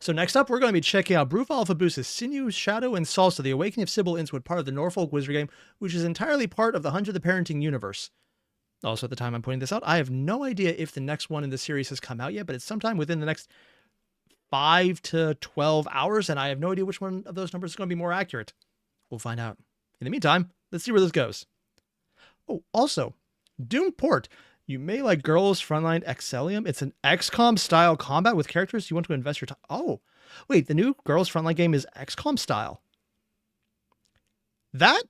So next up, we're going to be checking out Bruf Alphaboose's Sinew, Shadow, and Salsa, The Awakening of Sybil Inswood, part of the Norfolk Wizard game, which is entirely part of the Hunter the Parenting universe. Also, at the time I'm putting this out, I have no idea if the next one in the series has come out yet, but it's sometime within the next 5 to 12 hours, and I have no idea which one of those numbers is going to be more accurate. We'll find out. In the meantime, let's see where this goes. Oh, also, Doom Port. You may like Girls Frontline Excellium. It's an XCOM style combat with characters you want to invest your time. Oh, wait, the new Girls Frontline game is XCOM style. That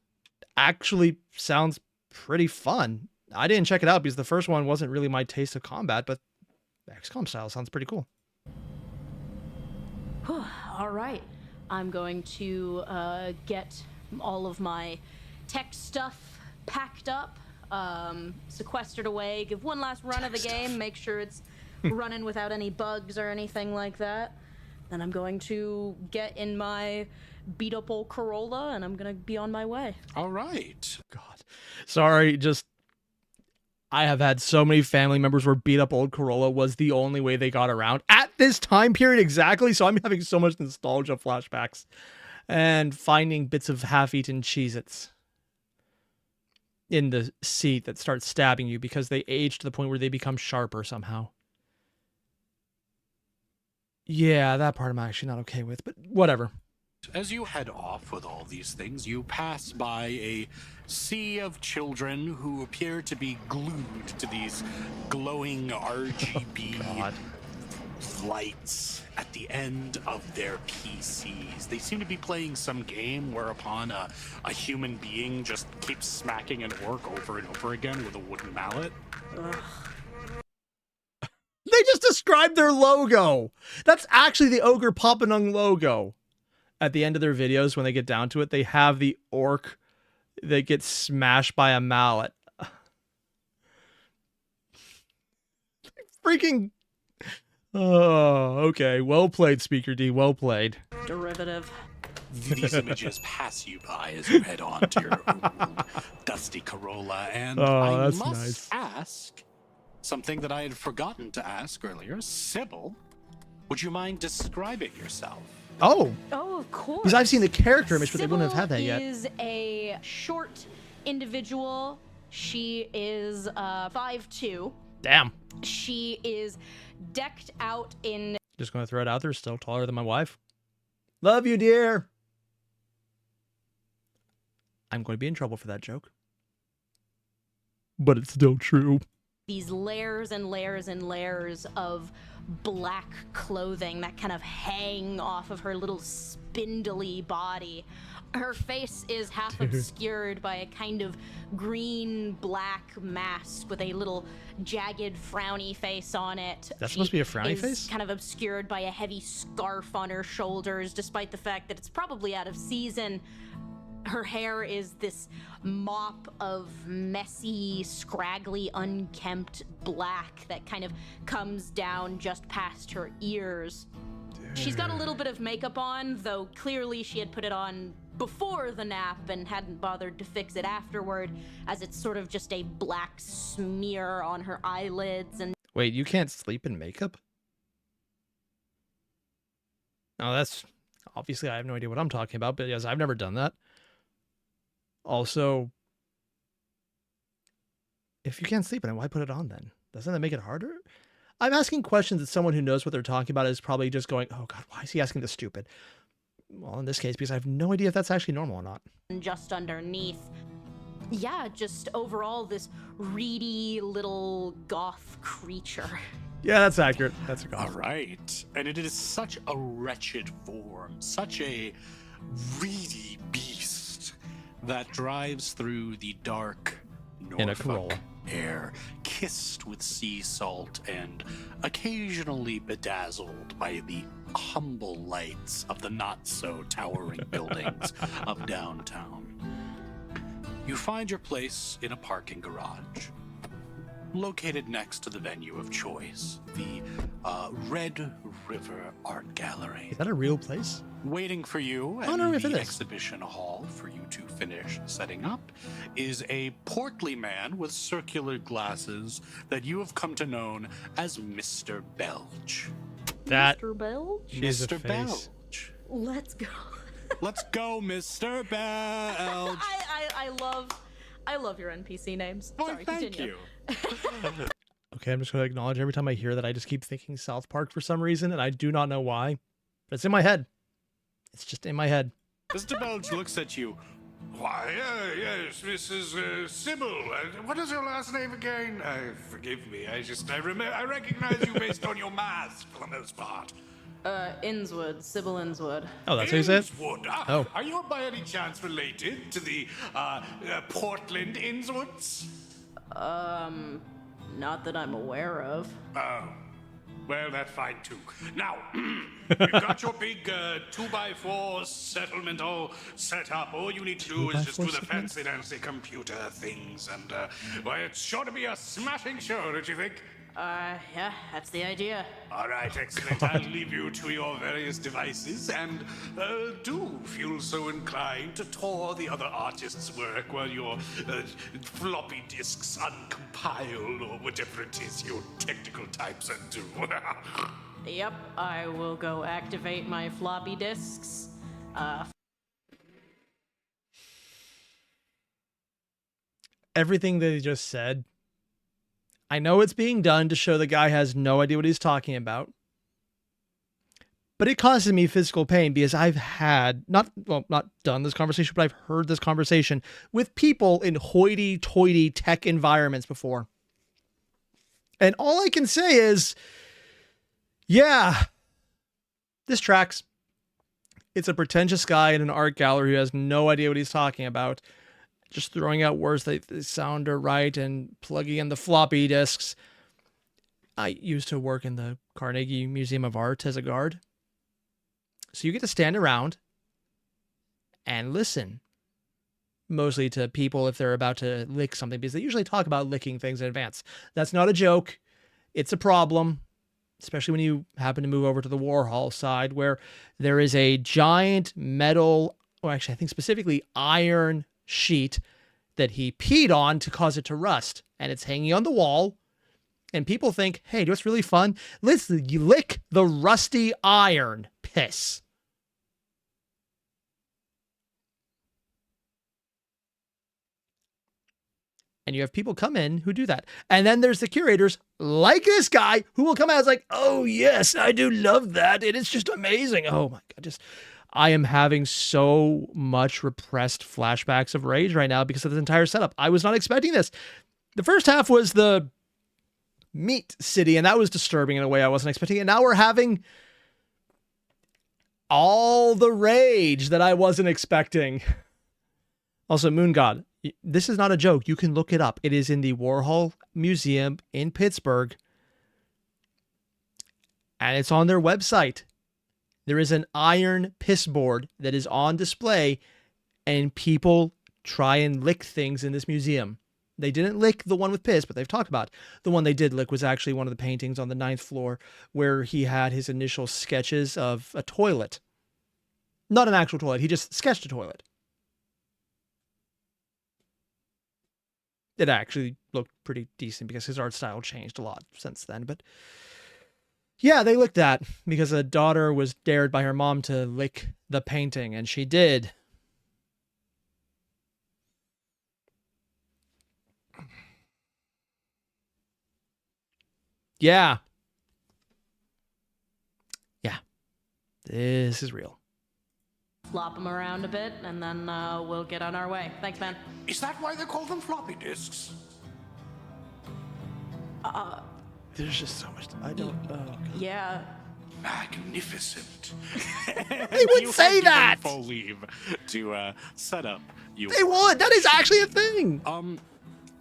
actually sounds pretty fun. I didn't check it out because the first one wasn't really my taste of combat, but XCOM style sounds pretty cool. All right, I'm going to get all of my tech stuff packed up, sequestered away, give one last run of the game, make sure it's running without any bugs or anything like that. Then I'm going to get in my beat up old Corolla and I'm gonna be on my way. All right. God, sorry, I have had so many family members where beat up old Corolla was the only way they got around at this time period exactly. So I'm having so much nostalgia flashbacks and finding bits of half-eaten Cheez-Its in the seat that start stabbing you because they age to the point where they become sharper somehow. Yeah, that part I'm actually not okay with, but whatever. As you head off with all these things, you pass by a sea of children who appear to be glued to these glowing RGB lights at the end of their PCs. They seem to be playing some game whereupon a human being just keeps smacking an orc over and over again with a wooden mallet. They just described their logo. That's actually the Ogre Papanung logo. At the end of their videos, when they get down to it, they have the orc that gets smashed by a mallet. Freaking... Oh, okay. Well played, Speaker D. Well played. Derivative. These images pass you by as you head on to your own dusty Corolla, and I must ask something that I had forgotten to ask earlier. Sybil, would you mind describing yourself? Oh, of course. Because I've seen the character image, but they wouldn't have had that yet. Sybil is a short individual. She is 5'2". Damn. She is decked out in... Just going to throw it out there, still taller than my wife. Love you, dear. I'm going to be in trouble for that joke. But it's still true. These layers and layers and layers of black clothing that kind of hang off of her little spindly body. Her face is half obscured by a kind of green-black mask with a little jagged, frowny face on it. That's supposed to be a frowny face? Kind of obscured by a heavy scarf on her shoulders, despite the fact that it's probably out of season. Her hair is this mop of messy, scraggly, unkempt black that kind of comes down just past her ears. She's got a little bit of makeup on, though clearly she had put it on before the nap and hadn't bothered to fix it afterward, as it's sort of just a black smear on her eyelids. And wait, you can't sleep in makeup? Oh, that's... Obviously, I have no idea what I'm talking about, but yes, I've never done that. Also, if you can't sleep in it, why put it on then? Doesn't that make it harder? I'm asking questions that someone who knows what they're talking about is probably just going, oh God, why is he asking this stupid? Well, in this case, because I have no idea if that's actually normal or not. Just underneath, yeah, just overall this reedy little goth creature. Yeah, that's accurate. That's a goth. All right. And it is such a wretched form, such a reedy beast that drives through the dark Norfolk air, kissed with sea salt and occasionally bedazzled by the humble lights of the not-so-towering buildings of downtown. You find your place in a parking garage, located next to the venue of choice, the Red River Art Gallery. Is that a real place? Waiting for you at the exhibition hall for you to finish setting up is a portly man with circular glasses that you have come to know as Mr. Belch. That Mr. Belge? she's a Mr. face. Belge. Let's go. Let's go, Mr. Belge. I love your NPC names. Why, Sorry, thank continue. you. Okay, I'm just going to acknowledge every time I hear that, I just keep thinking South Park for some reason, and I do not know why. But it's in my head. It's just in my head. Mr. Belge looks at you. Why, yes, Mrs. Sybil. What is your last name again? Forgive me. I recognize you based on your mask for the most part. Inswood, Sybil Inswood. Oh, that's who you said? Inswood. Oh. Are you by any chance related to the Portland Inswoods? Not that I'm aware of. Oh. Well, that's fine too. Now, you've got your big 2x4 settlement all set up. All you need to do is just do 2x4 the settlement? fancy computer things, and well, it's sure to be a smashing show, don't you think? Yeah, that's the idea. All right, excellent. I'll leave you to your various devices, and do feel so inclined to tour the other artists' work while your floppy disks uncompile, or whatever it is your technical types do. Yep, I will go activate my floppy disks. Everything that he just said, I know it's being done to show the guy has no idea what he's talking about. But it causes me physical pain because I've had, not done this conversation, but I've heard this conversation with people in hoity-toity tech environments before. And all I can say is, yeah, this tracks. It's a pretentious guy in an art gallery who has no idea what he's talking about, just throwing out words that sound right and plugging in the floppy disks. I used to work in the Carnegie Museum of Art as a guard. So you get to stand around and listen, mostly to people if they're about to lick something, because they usually talk about licking things in advance. That's not a joke. It's a problem, especially when you happen to move over to the Warhol side, where there is a giant metal, or actually I think specifically iron sheet that he peed on to cause it to rust, and it's hanging on the wall. And people think, hey, do what's really fun? Let's lick the rusty iron piss. And you have people come in who do that. And then there's the curators, like this guy, who will come out as like, oh, yes, I do love that. It is just amazing. Oh, my God. I am having so much repressed flashbacks of rage right now because of this entire setup. I was not expecting this. The first half was the meat city, and that was disturbing in a way I wasn't expecting. And now we're having all the rage that I wasn't expecting. Also, Moon God, this is not a joke. You can look it up. It is in the Warhol Museum in Pittsburgh, and it's on their website. There is an iron piss board that is on display, and people try and lick things in this museum. They didn't lick the one with piss, but they've talked about it. The one they did lick was actually one of the paintings on the 9th floor where he had his initial sketches of a toilet. Not an actual toilet. He just sketched a toilet. It actually looked pretty decent because his art style changed a lot since then. But yeah, they licked that because a daughter was dared by her mom to lick the painting, and she did. Yeah. Yeah. This is real. Flop them around a bit, and then we'll get on our way. Thanks, man. Is that why they call them floppy disks? There's just so much. I don't. Oh, God. Yeah. Magnificent. They would You say have given that. full leave to set up your. They would. That is actually a thing.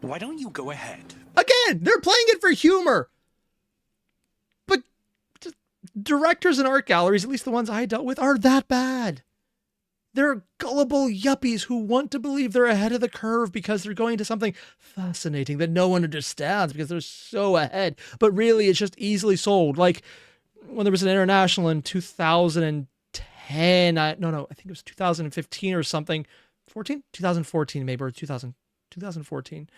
Why don't you go ahead? Again, they're playing it for humor. But just directors and art galleries, at least the ones I dealt with, are that bad. They're gullible yuppies who want to believe they're ahead of the curve because they're going to something fascinating that no one understands because they're so ahead. But really, it's just easily sold. Like when there was an international in 2010, I think it was 2015 or something. 2014 maybe, or 2014.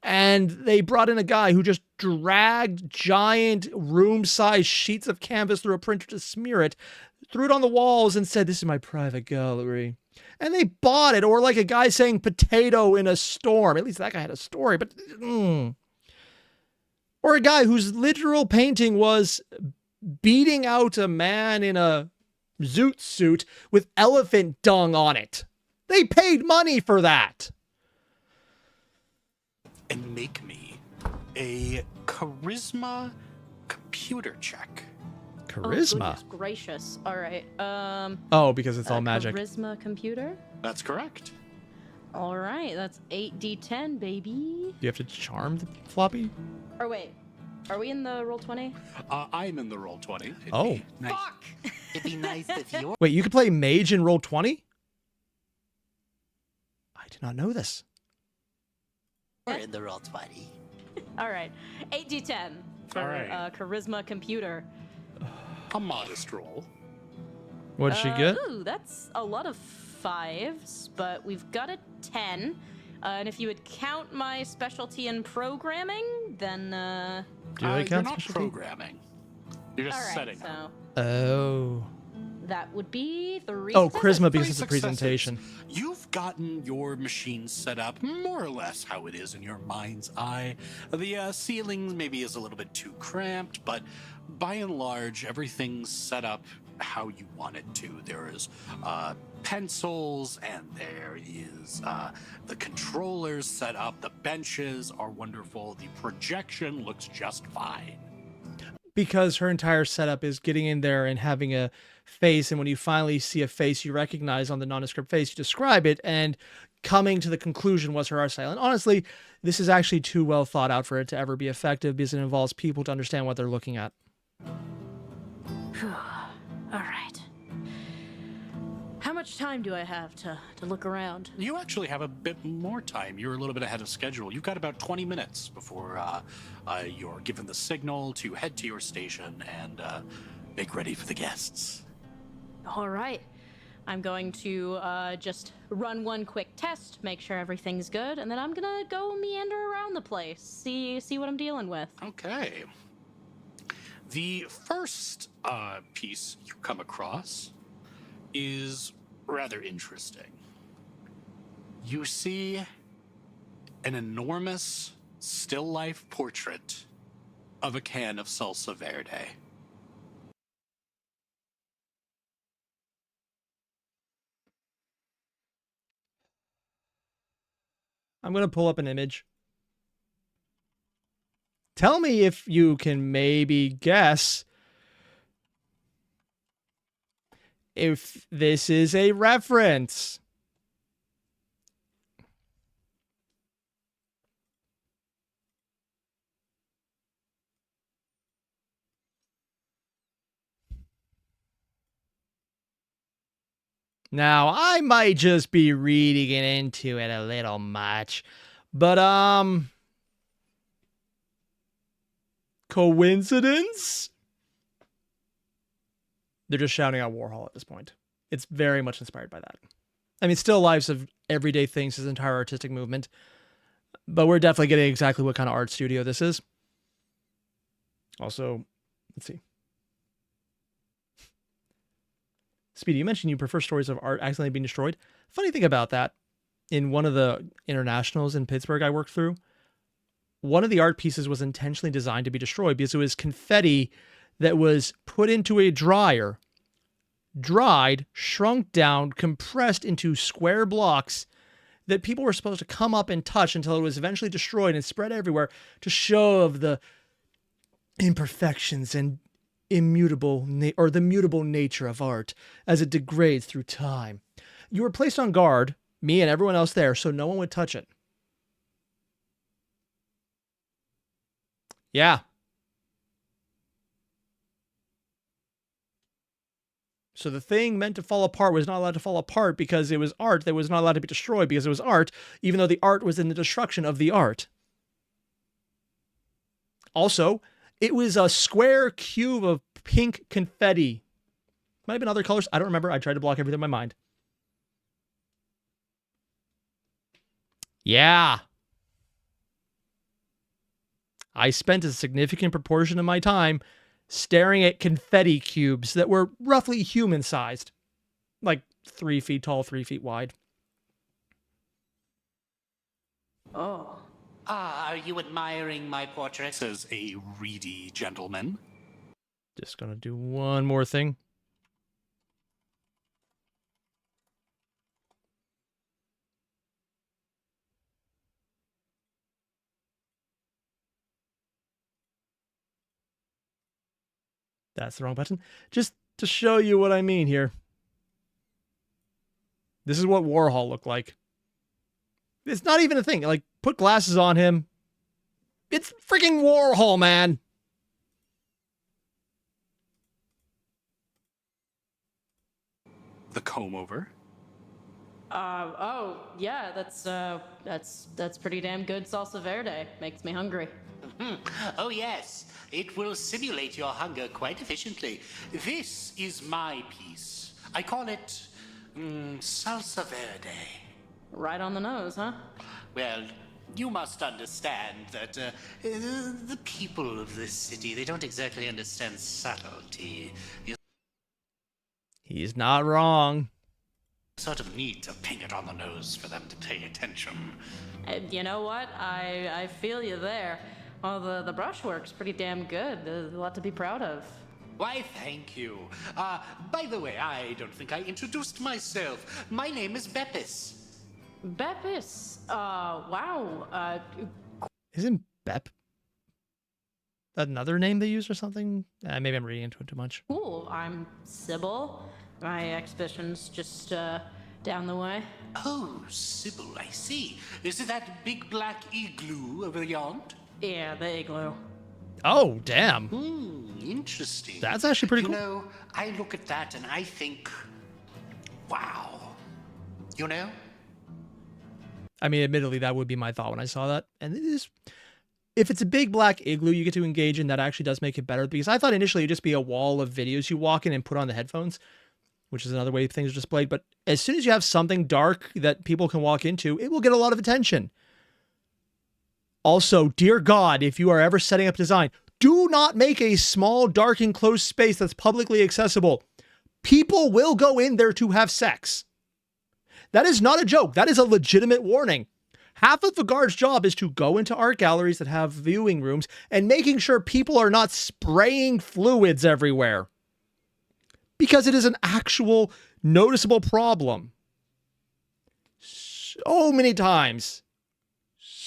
And they brought in a guy who just dragged giant room-sized sheets of canvas through a printer to smear it, threw it on the walls and said, "This is my private gallery." And they bought it. Or like a guy saying potato in a storm. At least that guy had a story, but... Or a guy whose literal painting was beating out a man in a zoot suit with elephant dung on it. They paid money for that. And make me a charisma computer check. Charisma? Oh, goodness gracious. All right. Oh, because it's all magic. Charisma computer? That's correct. All right. That's 8d10, baby. Do you have to charm the floppy? Or wait. Are we in the Roll20? I'm in the Roll20. Oh. Nice. Fuck! It'd be nice if you... Wait, you can play mage in Roll20? I did not know this. We're in the Roll20. All right. 8d10 for All right. charisma computer. A modest roll. What did she get? Ooh, that's a lot of 5s, but we've got a 10. And if you would count my specialty in programming, then... Do I You're count not specialty? programming. You're just all right, setting so up. Oh. that would be 3 Oh, successes. charisma because Three it's a successes. presentation. You've gotten your machine set up more or less how it is in your mind's eye. The ceiling maybe is a little bit too cramped, but by and large, everything's set up how you want it to. There is pencils, and there is the controllers set up. The benches are wonderful. The projection looks just fine. Because her entire setup is getting in there and having a face, and when you finally see a face you recognize on the nondescript face, you describe it, and coming to the conclusion was her art style. And honestly, this is actually too well thought out for it to ever be effective, because it involves people to understand what they're looking at. All right. How much time do I have to look around? You actually have a bit more time. You're a little bit ahead of schedule. You've got about 20 minutes before you're given the signal to head to your station and make ready for the guests. All right. I'm going to just run one quick test, make sure everything's good, and then I'm gonna go meander around the place, see what I'm dealing with. Okay. The first piece you come across is rather interesting. You see an enormous still life portrait of a can of Salsa VERDE. I'm going to pull up an image. Tell me if you can maybe guess if this is a reference. Now, I might just be reading it into it a little much, but, coincidence? They're just shouting out Warhol at this point. It's very much inspired by that. I mean, still lives of everyday things, his entire artistic movement, but we're definitely getting exactly what kind of art studio this is. Also, let's see. Speedy, you mentioned you prefer stories of art accidentally being destroyed. Funny thing about that, in one of the internationals in Pittsburgh I worked through, one of the art pieces was intentionally designed to be destroyed because it was confetti that was put into a dryer, dried, shrunk down, compressed into square blocks that people were supposed to come up and touch until it was eventually destroyed and spread everywhere to show of the imperfections and the mutable nature of art as it degrades through time. You were placed on guard, me and everyone else there, so no one would touch it. Yeah. So the thing meant to fall apart was not allowed to fall apart because it was art that was not allowed to be destroyed because it was art, even though the art was in the destruction of the art. Also, it was a square cube of pink confetti. Might have been other colors. I don't remember. I tried to block everything in my mind. Yeah. I spent a significant proportion of my time staring at confetti cubes that were roughly human-sized, like 3 feet tall, 3 feet wide. Oh. Ah, are you admiring my portrait? Says a reedy gentleman. Just gonna do one more thing. That's the wrong button. Just to show you what I mean here. This is what Warhol looked like. It's not even a thing. Like, put glasses on him. It's freaking Warhol, man. The comb over. Oh, yeah, that's pretty damn good salsa verde. Makes me hungry. Oh, yes. It will simulate your hunger quite efficiently. This is my piece. I call it Salsa Verde. Right on the nose, huh? Well, you must understand that the people of this city, they don't exactly understand subtlety. You He's not wrong. sort of need to ping it on the nose for them to pay attention. And you know what? I feel you there. Well, the brushwork's pretty damn good. There's a lot to be proud of. Why, thank you. By the way, I don't think I introduced myself. My name is Beppis. Beppis. Wow. Isn't Bep another name they use or something? Maybe I'm reading into it too much. Cool. I'm Sybil. My exhibition's just down the way. Oh, Sybil, I see. Is it that big black igloo over yond? Yeah, the igloo. Oh, damn. Interesting. That's actually pretty cool. You know, I look at that and I think, wow. You know? I mean, admittedly, that would be my thought when I saw that. And it is, if it's a big black igloo you get to engage in, that actually does make it better. Because I thought initially it'd just be a wall of videos you walk in and put on the headphones, which is another way things are displayed. But as soon as you have something dark that people can walk into, it will get a lot of attention. Also, dear God, if you are ever setting up design, do not make a small, dark, enclosed space that's publicly accessible. People will go in there to have sex. That is not a joke. That is a legitimate warning. Half of the guard's job is to go into art galleries that have viewing rooms and making sure people are not spraying fluids everywhere. Because it is an actual noticeable problem. So many times.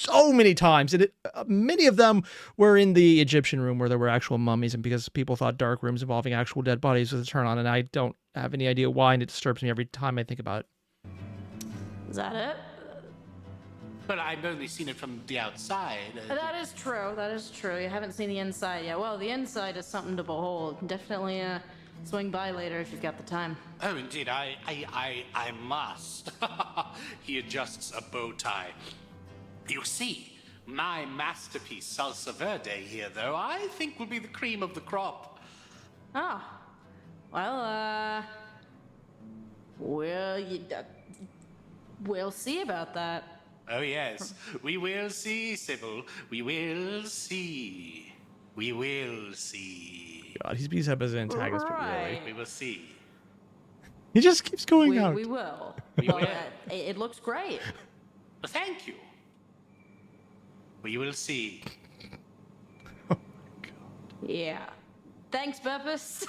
And many of them were in the Egyptian room where there were actual mummies, and because people thought dark rooms involving actual dead bodies was a turn on, and I don't have any idea why, and it disturbs me every time I think about it. Is that it? Well, I've only seen it from the outside. That is true. That is true. You haven't seen the inside yet. Well, the inside is something to behold. Definitely swing by later if you've got the time. Oh, indeed, I must. He adjusts a bow tie. You see, my masterpiece, Salsa Verde here, though, I think will be the cream of the crop. Oh. Well, we'll see about that. Oh, yes. We will see, Sybil. We will see. We will see. God, he's being up as an antagonist, but Right. really. We will see. He just keeps going out. We will. We Well, will. it looks great. Well, thank you. We will see. Yeah. Thanks, Beppis.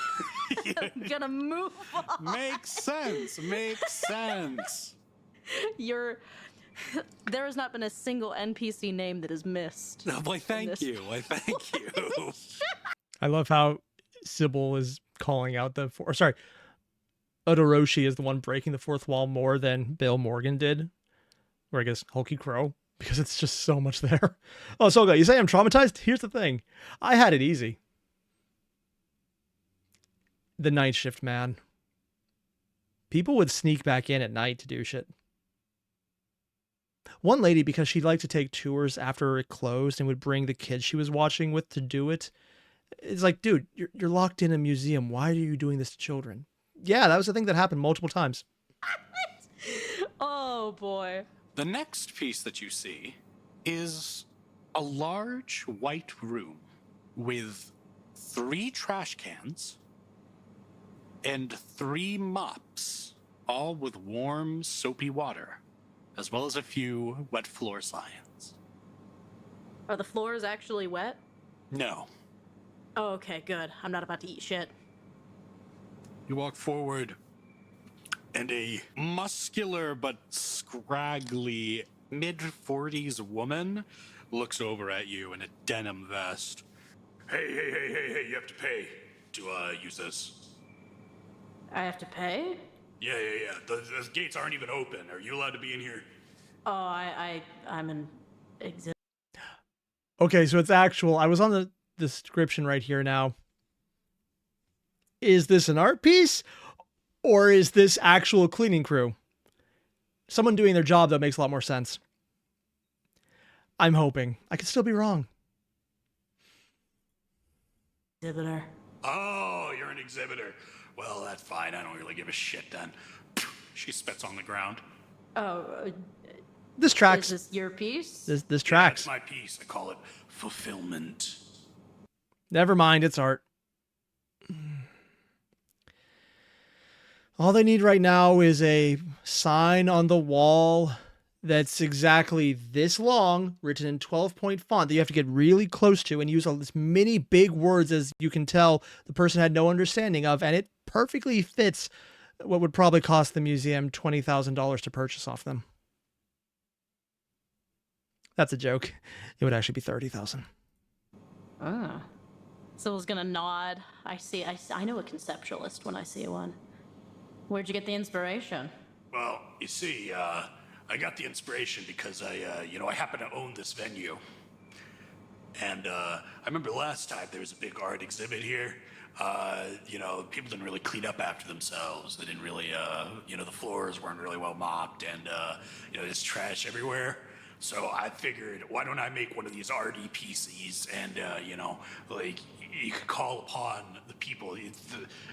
I'm gonna move on. Makes sense. Makes sense. There has not been a single NPC name that is missed. Why, thank you. Why, thank you. I love how Sybil is calling out Odoroshi is the one breaking the fourth wall more than Bill Morgan did. Or I guess Hulky Crow. Because it's just so much there. Oh, Solga, you say I'm traumatized? Here's the thing. I had it easy. The night shift, man. People would sneak back in at night to do shit. One lady, because she'd like to take tours after it closed and would bring the kids she was watching with to do it. It's like, dude, you're locked in a museum. Why are you doing this to children? Yeah, that was the thing that happened multiple times. Oh, boy. The next piece that you see is a large white room with 3 trash cans and 3 mops, all with warm, soapy water, as well as a few wet floor signs. Are the floors actually wet? No. Oh, okay, good. I'm not about to eat shit. You walk forward, and a muscular but scraggly mid-40s woman looks over at you in a denim vest. Hey, you have to pay to use this. I have to pay? Yeah. The gates aren't even open. Are you allowed to be in here? Oh, I'm an exhibit. Okay, so it's actual. I was on the description right here now. Is this an art piece or is this actual cleaning crew? Someone doing their job, that makes a lot more sense. I'm hoping. I could still be wrong. Exhibitor. Oh, you're an exhibitor. Well, that's fine. I don't really give a shit then. She spits on the ground. Oh, This tracks. is this your piece? This Yeah, tracks. it's my piece. I call it fulfillment. Never mind, it's art. All they need right now is a sign on the wall that's exactly this long, written in 12-point font that you have to get really close to and use all this many big words, as you can tell the person had no understanding of, and it perfectly fits what would probably cost the museum $20,000 to purchase off them. That's a joke. It would actually be $30,000. Ah. Sibyl's gonna nod. I see. I know a conceptualist when I see one. Where'd you get the inspiration? Well, you see, I got the inspiration because I happen to own this venue. And I remember last time there was a big art exhibit here. People didn't really clean up after themselves. They didn't really, the floors weren't really well mopped, and there's trash everywhere. So I figured, why don't I make one of these arty pieces, and you could call upon the people.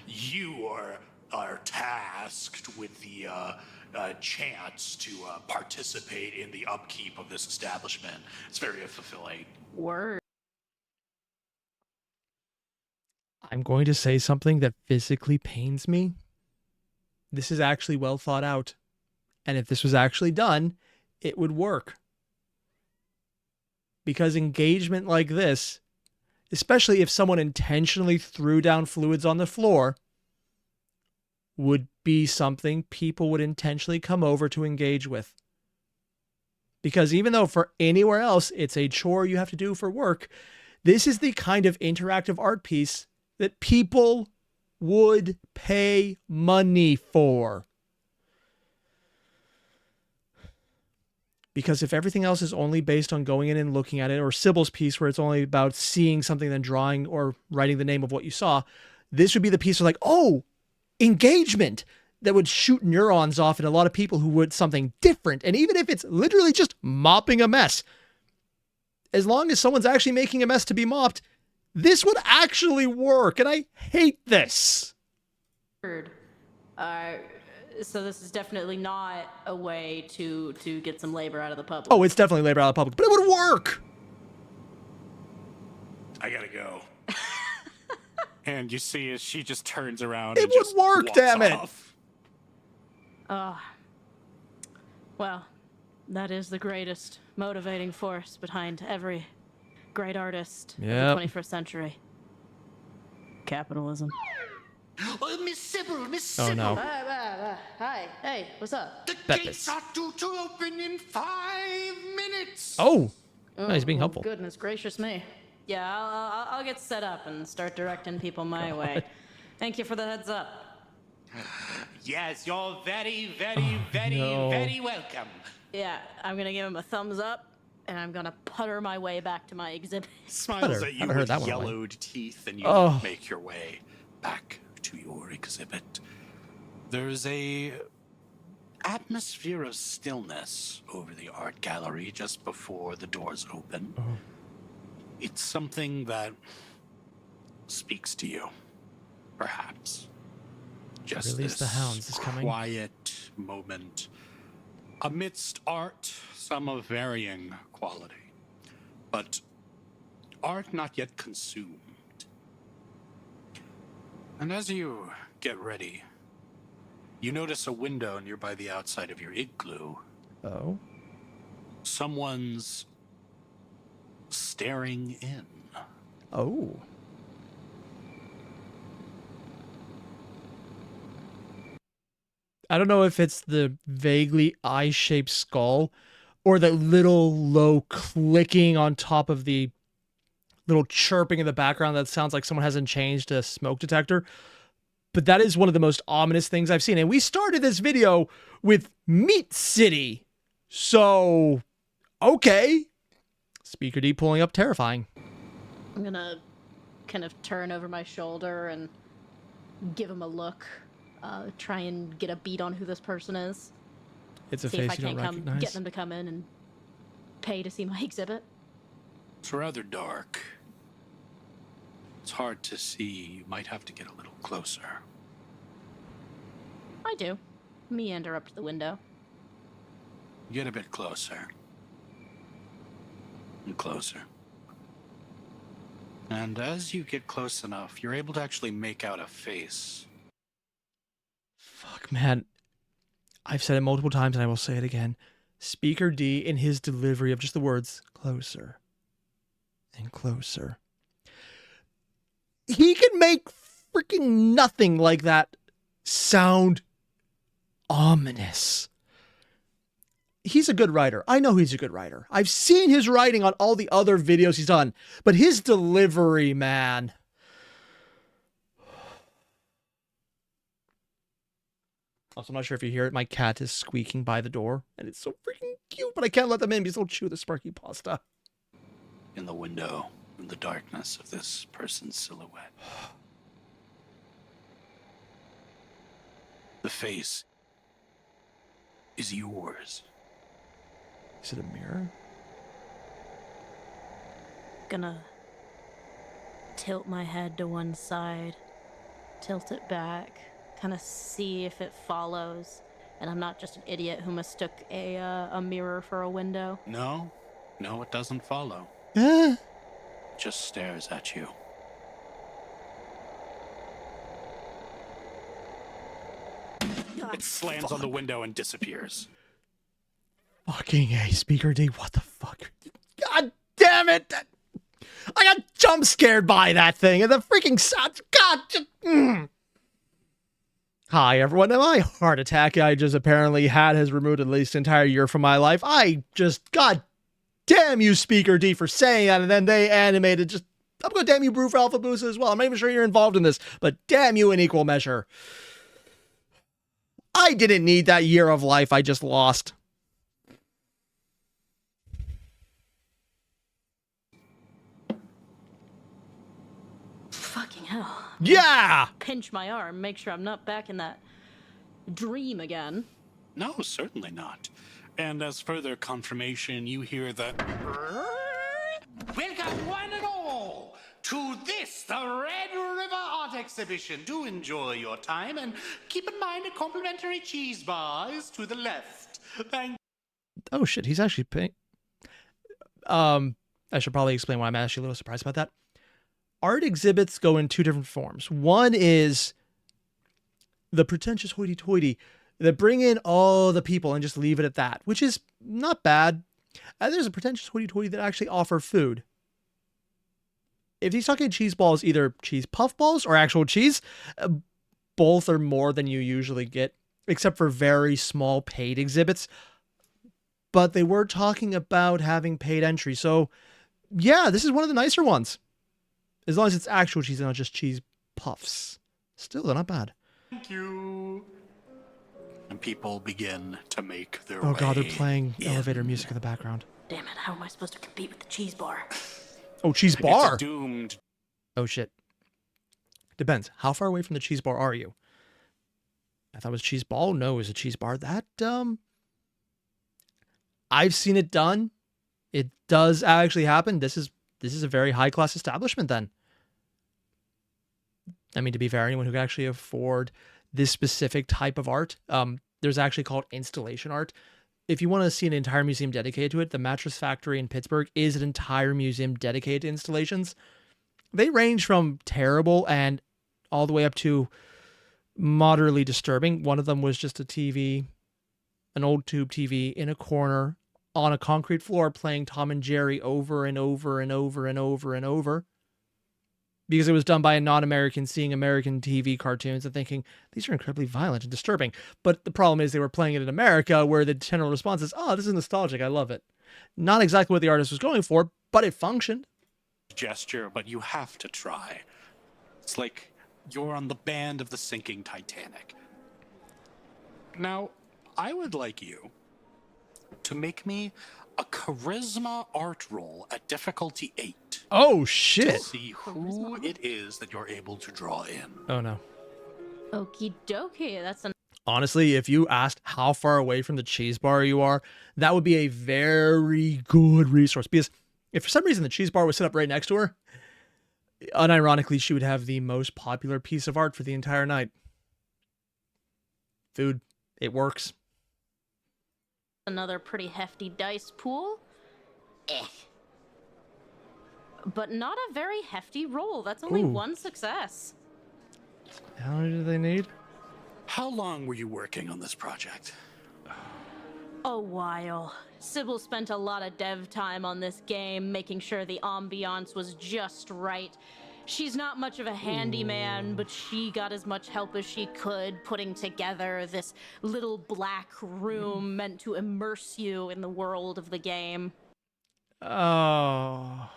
You are tasked with the chance to participate in the upkeep of this establishment. It's very fulfilling. Word. I'm going to say something that physically pains me. This is actually well thought out. And if this was actually done, it would work. Because engagement like this, especially if someone intentionally threw down fluids on the floor, would be something people would intentionally come over to engage with. Because even though for anywhere else it's a chore you have to do for work, this is the kind of interactive art piece that people would pay money for. Because if everything else is only based on going in and looking at it, or Sybil's piece where it's only about seeing something, then drawing or writing the name of what you saw, this would be the piece where like, oh, engagement, that would shoot neurons off in a lot of people who would something different. And even if it's literally just mopping a mess, as long as someone's actually making a mess to be mopped, this would actually work. And I hate this. Word. So this is definitely not a way to get some labor out of the public. Oh, it's definitely labor out of the public, but it would work. I gotta go. And you see as she just turns around It and would just work, walks damn it. off. Well, that is the greatest motivating force behind every great artist Yep. of the 21st century. Capitalism. Oh, Miss Sybil, Miss Oh, Sybil. no. Hi. Hey, what's up? The Bet gates this. are due to open in 5 minutes. Oh, no, he's being helpful. Goodness gracious me. Yeah, I'll get set up and start directing people my way. Thank you for the heads up. Yes, you're very, no. very welcome. Yeah, I'm gonna give him a thumbs up, and I'm gonna putter my way back to my exhibit. Smiles Butter. at you Haven't heard with that one in a while. yellowed teeth, and you Oh. make your way back to your exhibit. There's a atmosphere of stillness over the art gallery just before the doors open. It's something that speaks to you, perhaps. Just Release this the hounds is coming. quiet moment amidst art, some of varying quality. but art not yet consumed. And as you get ready, you notice a window nearby the outside of your igloo. Oh. Someone's staring in. Oh. I don't know if it's the vaguely eye-shaped skull or the little low clicking on top of the little chirping in the background that sounds like someone hasn't changed a smoke detector. But that is one of the most ominous things I've seen. And we started this video with Meat City. So, okay. Speaker D pulling up terrifying. I'm gonna kind of turn over my shoulder and give him a look. Try and get a beat on who this person is. It's a See if I face you don't can't recognize. get them to come in and pay to see my exhibit. It's rather dark. It's hard to see. You might have to get a little closer. I do. Meander up to the window. Get a bit closer. And closer. And as you get close enough, you're able to actually make out a face. Fuck, man. I've said it multiple times and I will say it again. Speaker D, in his delivery of just the words, closer and closer. He can make freaking nothing like that sound ominous. He's a good writer. I know he's a good writer. I've seen his writing on all the other videos he's done, but his delivery, man. Also, I'm not sure if you hear it. My cat is squeaking by the door, and it's so freaking cute, but I can't let them in because they'll chew the sparky pasta. In the window, in the darkness of this person's silhouette. The face is yours. Is it a mirror? Gonna tilt my head to one side, tilt it back, kind of see if it follows, and I'm not just an idiot who mistook a mirror for a window. No, it doesn't follow. Yeah. It just stares at you. It slams on the window and disappears. Fucking A, Speaker D, what the fuck? God damn it! I got jump scared by that thing, and the freaking sound. God! Hi, everyone. My heart attack I just apparently had has removed at least an entire year from my life. God damn you, Speaker D, for saying that, and then they animated just. I'm gonna damn you, Brute Alpha Boost, as well. I'm not even sure you're involved in this, but damn you in equal measure. I didn't need that year of life I just lost. Fucking hell. Yeah! Pinch my arm, make sure I'm not back in that dream again. No, certainly not. And as further confirmation, you hear the... Welcome one and all to this, the Red River Art Exhibition. Do enjoy your time and keep in mind a complimentary cheese bar is to the left. Thank Oh shit, he's actually paying. I should probably explain why I'm actually a little surprised about that. Art exhibits go in two different forms. One is the pretentious hoity-toity that bring in all the people and just leave it at that, which is not bad. And there's a pretentious hoity-toity that actually offer food. If he's talking cheese balls, either cheese puff balls or actual cheese, both are more than you usually get, except for very small paid exhibits. But they were talking about having paid entry. So yeah, this is one of the nicer ones. As long as it's actual cheese and not just cheese puffs. Still, they're not bad. you. And people begin to make their way. Oh god, they're playing in. elevator music in the background. Damn it, how am I supposed to compete with the cheese bar? Oh, cheese It's bar! doomed. Oh shit. Depends. How far away from the cheese bar are you? I thought it was cheese ball. No, it was a cheese bar. That, I've seen it done. It does actually happen. This is a very high class establishment then. I mean, to be fair, anyone who can actually afford this specific type of art, there's actually called installation art. if you want to see an entire museum dedicated to it, the Mattress Factory in Pittsburgh is an entire museum dedicated to installations. They range from terrible and all the way up to moderately disturbing. One of them was just a TV, an old tube TV in a corner on a concrete floor playing Tom and Jerry over and over and over and over and over. Because it was done by a non-American seeing American TV cartoons and thinking, these are incredibly violent and disturbing. But the problem is they were playing it in America where the general response is, oh, this is nostalgic, I love it. Not exactly what the artist was going for, but it functioned. Gesture, but you have to try. It's like you're on the band of the sinking Titanic. Now, I would like you to make me a charisma art roll at difficulty 8. Oh, To shit. see who it is that you're able to draw in. Oh, no. Okie dokie, that's an Honestly, if you asked how far away from the cheese bar you are, that would be a very good resource. Because if for some reason the cheese bar was set up right next to her, unironically, she would have the most popular piece of art for the entire night. Food. It works. another pretty hefty dice pool. But not a very hefty roll. That's only Ooh. one success. How many do they need? How long were you working on this project? A while. Sybil spent a lot of dev time on this game, making sure the ambiance was just right. She's not much of a handyman, but she got as much help as she could putting together this little black room meant to immerse you in the world of the game. Oh.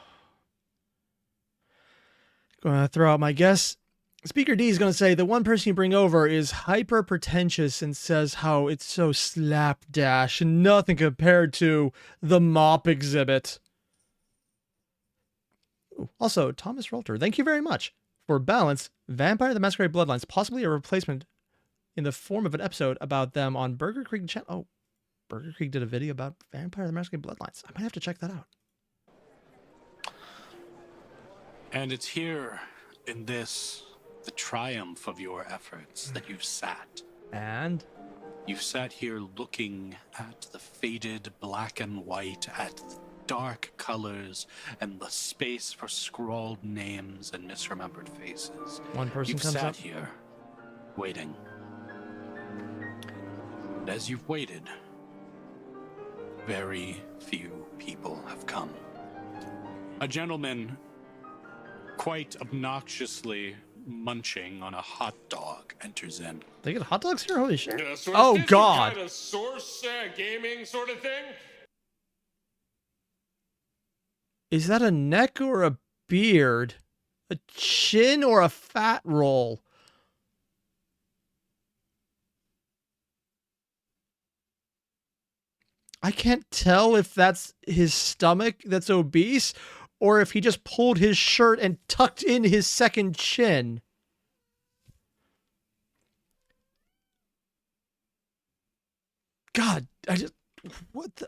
Gonna throw out my guess. Speaker D is going to say the one person you bring over is hyper pretentious and says how it's so slapdash and nothing compared to the mop exhibit. Ooh, also, Thomas Rolter, thank you very much. For balance, Vampire the Masquerade Bloodlines, possibly a replacement in the form of an episode about them on Burger Creek channel. Oh, Burger Creek did a video about Vampire the Masquerade Bloodlines. I might have to check that out. And it's here in this, the triumph of your efforts, that you've sat. And You've sat here looking at the faded black and white, at the dark colors, and the space for scrawled names and misremembered faces. one person You've comes sat up. here, waiting. And as you've waited, very few people have come. A gentleman, quite obnoxiously munching on a hot dog, enters in. They get hot dogs here? Holy shit. So Oh, is this God. some kind of source gaming sort of thing? Is that a neck or a beard? A chin or a fat roll? I can't tell if that's his stomach that's obese or if he just pulled his shirt and tucked in his second chin. God, what the?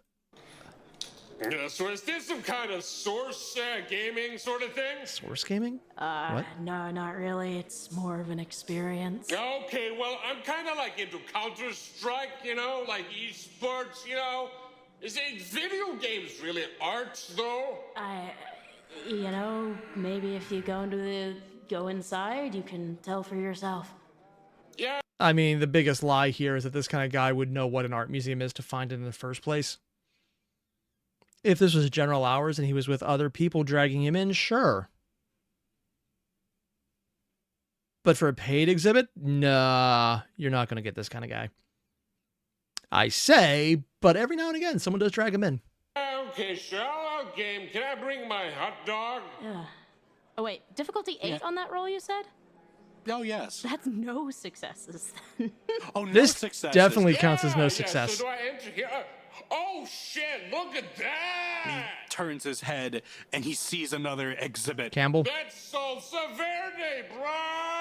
So is this some kind of source gaming sort of thing? Source gaming? What? No, not really. It's more of an experience. Okay, well, I'm kind of like into Counter-Strike, you know, like esports, you know. Is it video games really art, though? Maybe if you go inside, you can tell for yourself. Yeah. I mean, the biggest lie here is that this kind of guy would know what an art museum is to find it in the first place. If this was general hours and he was with other people dragging him in, sure. But for a paid exhibit, nah, you're not going to get this kind of guy. I say, but every now and again, someone does drag him in. Okay, sure, I'll game. Can I bring my hot dog? Oh, wait. Difficulty 8 Yeah. on that roll, you said? Oh, yes. That's no successes then. Oh, no This successes. definitely counts as no Yeah, success. so do I enter here? Oh, shit, look at that! Turns his head and he sees another exhibit Campbell? That's Salsa Verde, bro!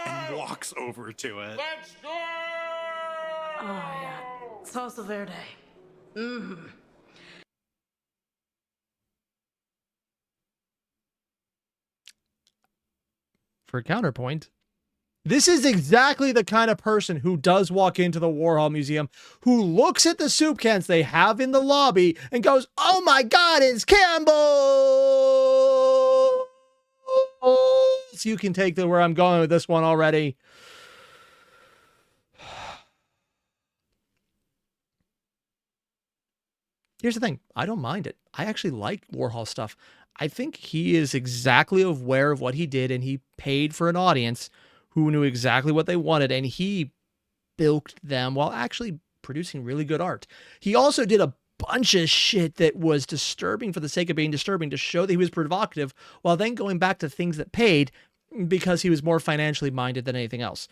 and walks over to it. Let's go! Oh, yeah. Salsa Verde. For a counterpoint, This is exactly the kind of person who does walk into the Warhol Museum, who looks at the soup cans they have in the lobby and goes, "Oh my God, it's Campbell!" So you can take where I'm going with this one already. Here's the thing. I don't mind it. I actually like Warhol stuff. I think he is exactly aware of what he did, and he paid for an audience who knew exactly what they wanted, and he bilked them while actually producing really good art. He also did a bunch of shit that was disturbing for the sake of being disturbing to show that he was provocative, while then going back to things that paid because he was more financially minded than anything else.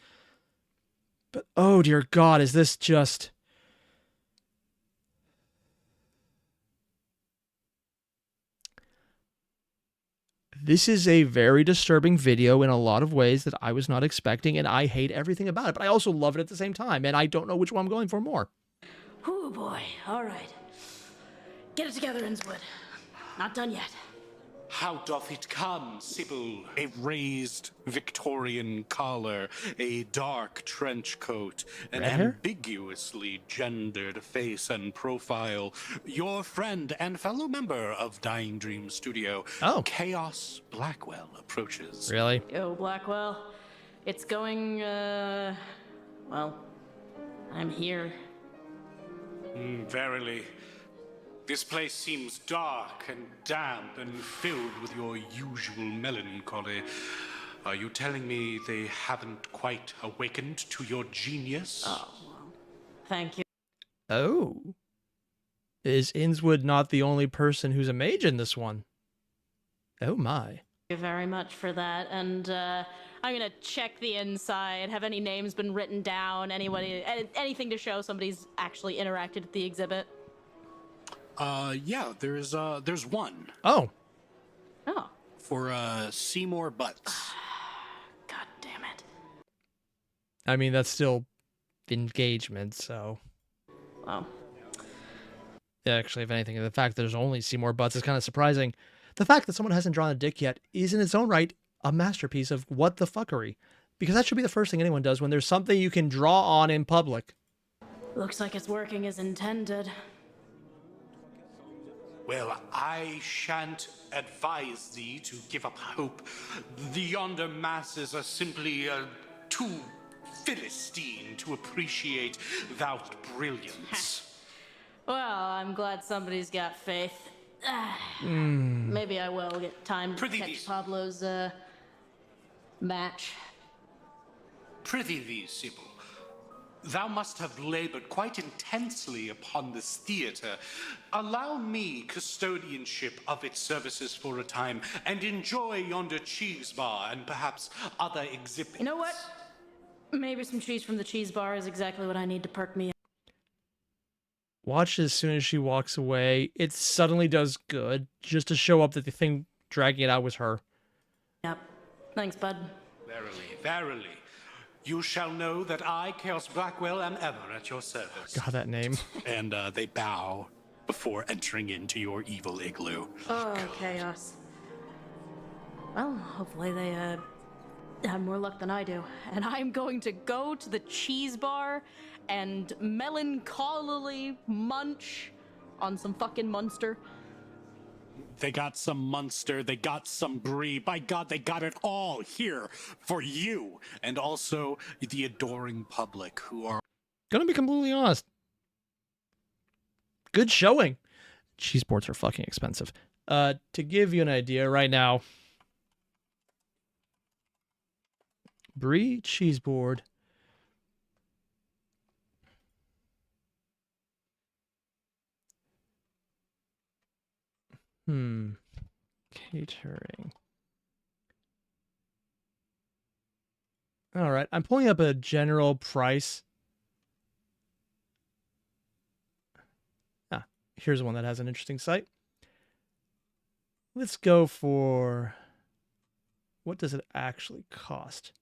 But oh dear God, is this just... This is a very disturbing video in a lot of ways that I was not expecting, and I hate everything about it, but I also love it at the same time, and I don't know which one I'm going for more. Oh boy, all right. Get it together, Inswood. Not done yet. How doth it come, Sybil? A raised Victorian collar, a dark trench coat, an Red hair? ambiguously gendered face and profile. Your friend and fellow member of Dying Dream Studio, Chaos Blackwell, approaches. Really? Yo, Blackwell. It's going, well, I'm here. Verily. This place seems dark and damp and filled with your usual melancholy. Are you telling me they haven't quite awakened to your genius? Oh, well, thank you. Oh. Is Inswood not the only person who's a mage in this one? Oh my. Thank you very much for that, and I'm gonna check the inside. Have any names been written down? Anything to show somebody's actually interacted at the exhibit? Yeah, there's one. Oh. Oh. For Seymour Butts. God damn it. I mean, that's still engagement, so. Wow. Yeah, actually, if anything, the fact that there's only Seymour Butts is kind of surprising. The fact that someone hasn't drawn a dick yet is in its own right a masterpiece of what the fuckery. Because that should be the first thing anyone does when there's something you can draw on in public. Looks like it's working as intended. Well, I shan't advise thee to give up hope. The yonder masses are simply too Philistine to appreciate thou brilliance. Well, I'm glad somebody's got faith. Maybe I will get time to catch Pablo's match. Prithee thee, Sybil. Thou must have labored quite intensely upon this theater. Allow me custodianship of its services for a time, and enjoy yonder cheese bar and perhaps other exhibits. You know what? Maybe some cheese from the cheese bar is exactly what I need to perk me up. Watch as soon as she walks away, it suddenly does good, just to show up that the thing dragging it out was her. Yep. Thanks, bud. Verily, verily. You shall know that I, Chaos Blackwell, am ever at your service. God, that name. And they bow before entering into your evil igloo. Oh, Chaos. Well, hopefully they have more luck than I do. And I'm going to go to the cheese bar and melancholily munch on some fucking Munster. They got some Munster, they got some Brie. By God, they got it all here for you. And also the adoring public who are... Gonna be completely honest. Good showing. Cheese boards are fucking expensive. To give you an idea right now. Brie cheese board. Catering. All right, I'm pulling up a general price. Here's one that has an interesting site. Let's go for... What does it actually cost?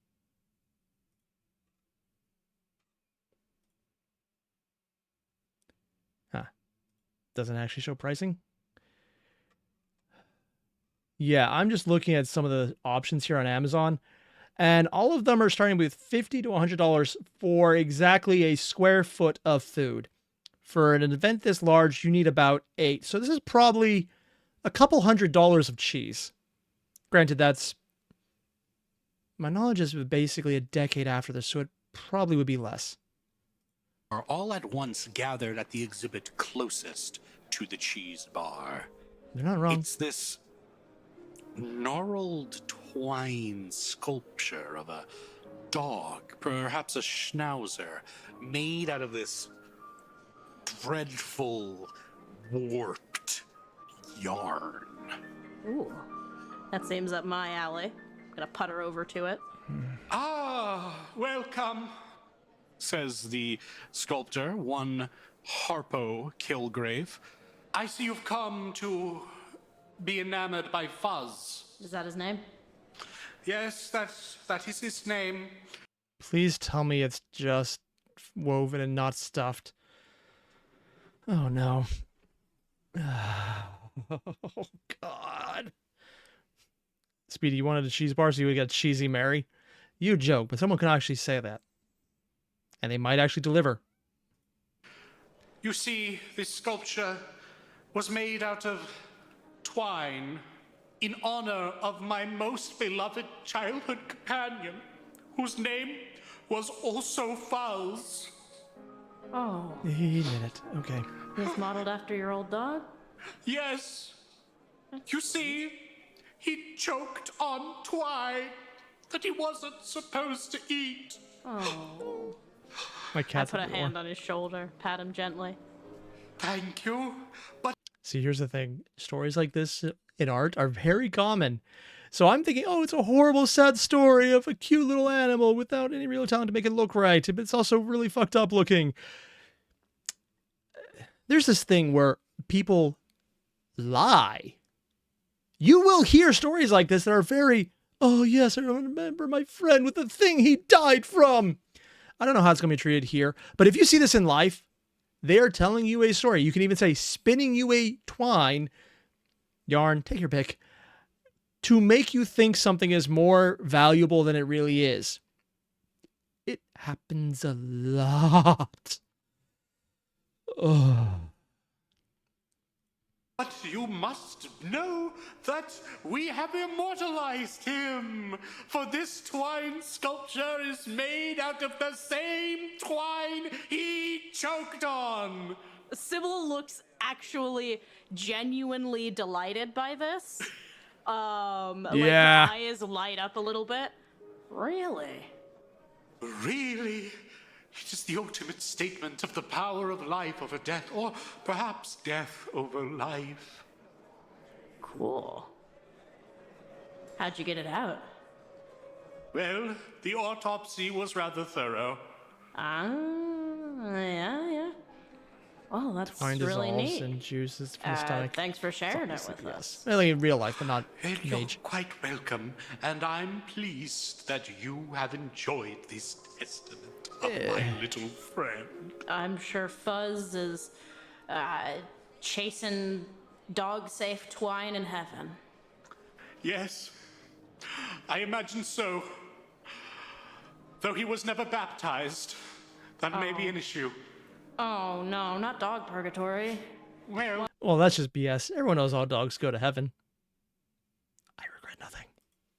Doesn't actually show pricing. Yeah, I'm just looking at some of the options here on Amazon. And all of them are starting with $50 to $100 for exactly a square foot of food. For an event this large, you need about 8. So this is probably a couple $100 of cheese. Granted, that's... my knowledge is basically a decade after this, so it probably would be less. Are all at once gathered at the exhibit closest to the cheese bar. They're not wrong. It's this gnarled twine sculpture of a dog, perhaps a schnauzer, made out of this dreadful, warped yarn. Ooh, that seems up my alley. I'm gonna putter over to it. Ah, welcome, says the sculptor, one Harpo Kilgrave. I see you've come to be enamored by Fuzz. Is that his name? Yes, that is his name. Please tell me it's just woven and not stuffed. Oh, no. Oh, God. Speedy, you wanted a cheese bar, so you would get Cheesy Mary? You joke, but someone can actually say that. And they might actually deliver. You see, this sculpture was made out of twine in honor of my most beloved childhood companion, whose name was also Fuzz. Oh, He did it. Okay. it's modeled after your old dog? Yes. You see, he choked on twine that he wasn't supposed to eat. Oh. My I cat's put a at the door. hand on his shoulder, pat him gently. Thank you. But See, here's the thing. Stories like this in art are very common. So I'm thinking, oh, it's a horrible, sad story of a cute little animal without any real talent to make it look right. But it's also really fucked up looking. There's this thing where people lie. You will hear stories like this that are very, oh, yes, I remember my friend with the thing he died from. I don't know how it's going to be treated here. But if you see this in life, they are telling you a story. You can even say spinning you a twine, yarn, take your pick, to make you think something is more valuable than it really is. It happens a lot. Oh. But you must know that we have immortalized him, for this twine sculpture is made out of the same twine he choked on. Sybil looks actually genuinely delighted by this. Yeah. Like her eyes light up a little bit. Really? Really? It is the ultimate statement of the power of life over death, or perhaps death over life. Cool. How'd you get it out? Well, the autopsy was rather thorough. Yeah. Well, that's Twine really dissolves neat. and juices from the stomach. Thanks for sharing it with us. Well, in real life, but not Well, you're mage. quite welcome, and I'm pleased that you have enjoyed this testament of my little friend. I'm sure Fuzz is chasing dog-safe twine in heaven. Yes, I imagine so. Though he was never baptized, that may be an issue. Oh no, not dog purgatory. Well, Well, that's just BS. Everyone knows all dogs go to heaven. I regret nothing.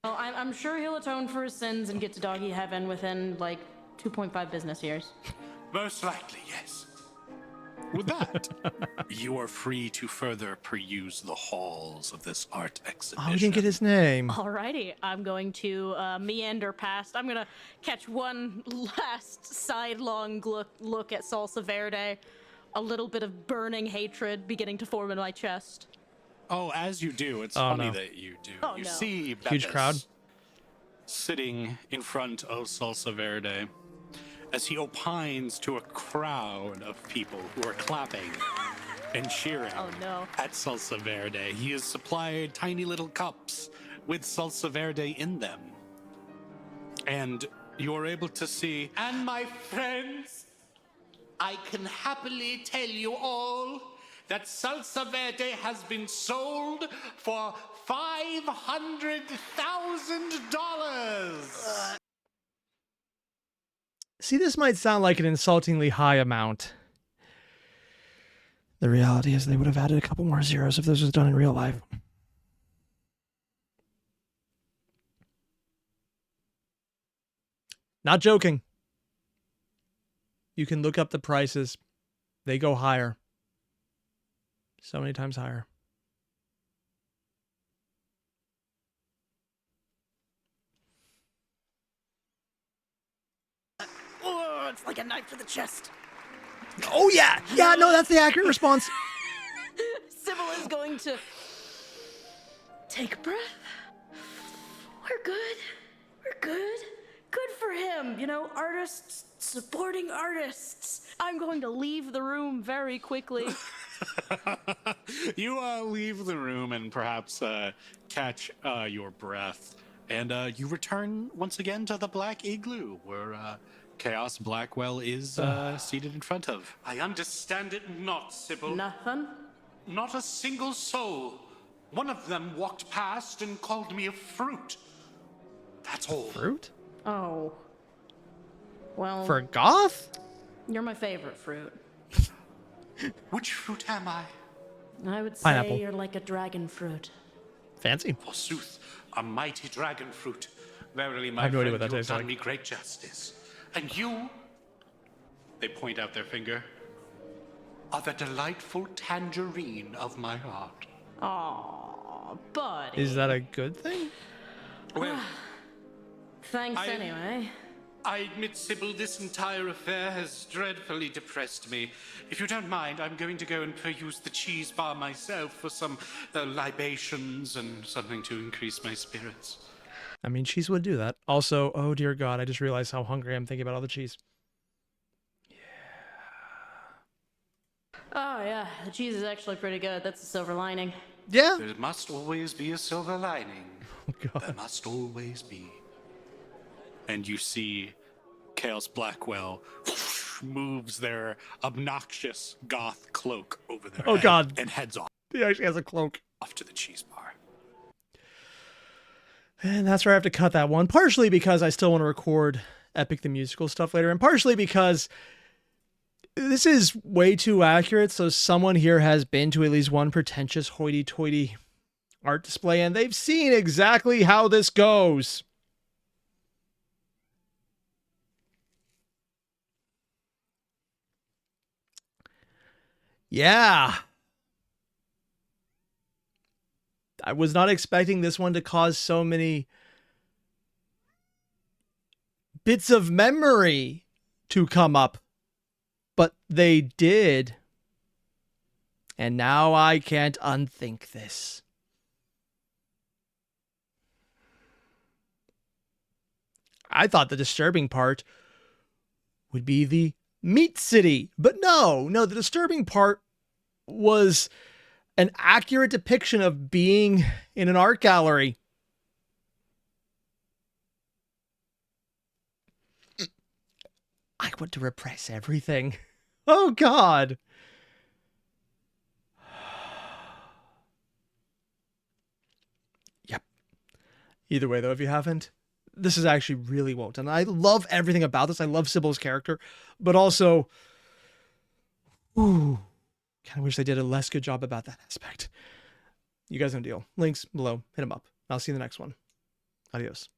Well, I'm sure he'll atone for his sins and get to doggy heaven within like 2.5 business years. most likely, yes. With that, you are free to further peruse the halls of this art exhibition. Oh, we didn't get his name. Alrighty, I'm going to meander past. I'm gonna catch one last sidelong look at Salsa Verde. A little bit of burning hatred beginning to form in my chest. Oh, as you do, it's Oh, funny no. that you do. Oh, you no. see Huge Beppis crowd. sitting in front of Salsa Verde as he opines to a crowd of people who are clapping and cheering Oh, no. at Salsa Verde. He has supplied tiny little cups with Salsa Verde in them. And you are able to see And my friends, I can happily tell you all that Salsa Verde has been sold for $500,000. See, this might sound like an insultingly high amount. The reality is they would have added a couple more zeros if this was done in real life. Not joking. You can look up the prices. They go higher. So many times higher. Oh, it's like a knife to the chest. Oh, yeah. Yeah, no, that's the accurate response. Sybil is going to take a breath. We're good. We're good. Good for him. You know, artists supporting artists. I'm going to leave the room very quickly. You leave the room and perhaps catch your breath. And you return once again to the Black Igloo, where Chaos Blackwell is seated in front of. I understand it not, Sybil. Nothing? Not a single soul. One of them walked past and called me a fruit. That's all. Fruit? Oh. Well, For a goth? you're my favorite fruit. Which fruit am I? I would say Pineapple. you're like a dragon fruit. Fancy. Forsooth, a mighty dragon fruit. Verily, my I have no idea friend, what that you have tastes done like. me great justice. And you, they point out their finger, are the delightful tangerine of my heart. Aw, buddy. Is that a good thing? Well, Thanks I- anyway. I admit, Sybil, this entire affair has dreadfully depressed me. If you don't mind, I'm going to go and peruse the cheese bar myself for some libations and something to increase my spirits. I mean, cheese would do that. Also, oh dear God, I just realized how hungry I'm thinking about all the cheese. Oh yeah, the cheese is actually pretty good. That's a silver lining. Yeah. There must always be a silver lining. Oh There God. must always be. And you see Chaos Blackwell moves their obnoxious goth cloak over their Oh, head God. and heads off He actually has a cloak. to the cheese bar. And that's where I have to cut that one. Partially because I still want to record Epic the Musical stuff later, and partially because this is way too accurate. So someone here has been to at least one pretentious hoity-toity art display, and they've seen exactly how this goes. Yeah. I was not expecting this one to cause so many bits of memory to come up, but they did. And now I can't unthink this. I thought the disturbing part would be the meat city, but no, the disturbing part was an accurate depiction of being in an art gallery. I want to repress everything. Oh, God. Yep. Either way, though, if you haven't, this is actually really well done. I love everything about this. I love Sybil's character, but also, ooh, kind of wish they did a less good job about that aspect. You guys know the deal. Links below. Hit them up. I'll see you in the next one. Adios.